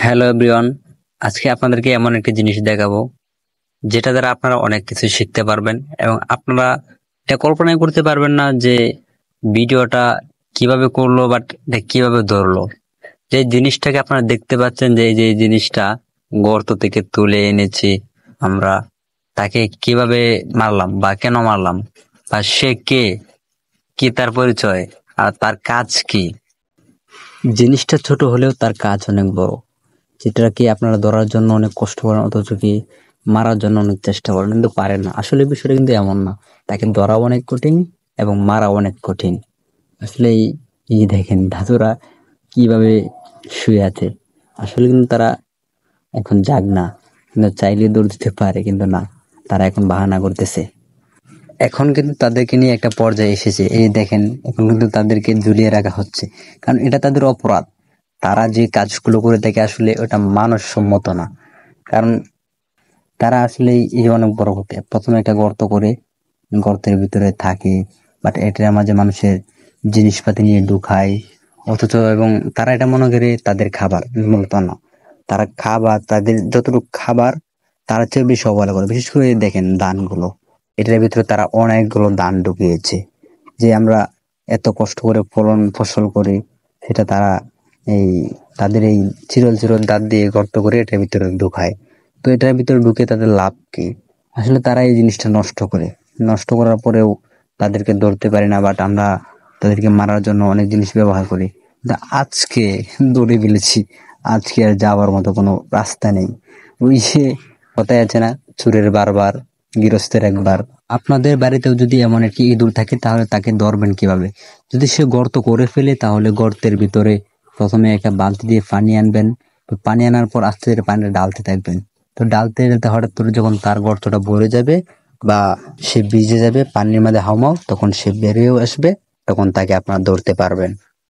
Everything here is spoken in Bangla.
হ্যালো এভরিওয়ান, আজকে আপনাদেরকে এমন একটি জিনিস দেখাবো যেটা দ্বারা আপনারা অনেক কিছু শিখতে পারবেন এবং আপনারা এটা কল্পনাই করতে পারবেন না যে ভিডিওটা কিভাবে করলো বাট এটা কিভাবে ধরলো। যে জিনিসটাকে আপনারা দেখতে পাচ্ছেন যে এই যে এই জিনিসটা গর্ত থেকে তুলে এনেছি আমরা, তাকে কিভাবে মারলাম বা কেন মারলাম বা সে কে, কি তার পরিচয় আর তার কাজ কি। জিনিসটা ছোট হলেও তার কাজ অনেক বড়, যেটাকে আপনারা ধরার জন্য অনেক কষ্ট করেন অথচ কি মারার জন্য অনেক চেষ্টা করেন কিন্তু পারেন না। আসলে বিষয়টা কিন্তু এমন না, তাকে ধরা অনেক কঠিন এবং মারা অনেক কঠিন। আসলে এই দেখেন ধাতুরা কিভাবে শুয়ে আছে। আসলে কিন্তু তারা এখন জাগ না, কিন্তু চাইলে দৌড় দিতে পারে কিন্তু না, তারা এখন বাহানা করতেছে। এখন কিন্তু তাদেরকে নিয়ে একটা পর্যায়ে এসেছে, এই দেখেন এখন কিন্তু তাদেরকে ঝুলিয়ে রাখা হচ্ছে, কারণ এটা তাদের অপরাধ। তারা যে কাজগুলো করে থাকে আসলে ওটা মানসম্মত না। কারণ তারা আসলে এই অনেক বড় হতে প্রথমে একটা গর্ত করে গর্তের ভিতরে থাকে, বাট এটার মাঝে মানুষের জিনিসপাতি নিয়ে ঢুকায় অথচ, এবং তারা এটা মনে করে তাদের খাবার, মূলত না। তারা খাবার, তাদের যতটুকু খাবার তার চেয়ে বেশি অবহেলা করে। বিশেষ করে দেখেন ধানগুলো, এটার ভিতরে তারা অনেকগুলো ধান ঢুকিয়েছে। যে আমরা এত কষ্ট করে ফসল করি, সেটা তারা এই তাদের এই চিরল চিরল দাঁত দিয়ে গর্ত করে এটার ভিতরে ঢুকায়। তো এটার ভিতরে ঢুকে তাদের লাভ কি? আসলে তারা এই জিনিসটা নষ্ট করে, নষ্ট করার পরেও তাদেরকে ধরতে পারি না, বাট আমরা তাদেরকে মারার জন্য অনেক জিনিস ব্যবহার করি। কিন্তু আজকে দৌড়ে ফেলেছি, আজকে আর যাওয়ার মতো কোনো রাস্তা নেই। ওই যে কথায় আছে না, চোরের বারবার গৃহস্থের একবার। আপনাদের বাড়িতেও যদি এমন একটি ইঁদুর থাকে তাহলে তাকে ধরবেন কিভাবে? যদি সে গর্ত করে ফেলে তাহলে গর্তের ভিতরে প্রথমে একটা বালতি দিয়ে পানি আনবেন। তো পানি আনার পর আস্তে ধীরে পানিটা ঢালতে থাকবেন। তো ঢালতে ঢালতে হঠাৎ করে যখন তার গর্তটা ভরে যাবে বা সে ভিজে যাবে পানির মধ্যে হাউমাউ, তখন সে বেরিয়েও আসবে, তখন তাকে আপনারা ধরতে পারবেন।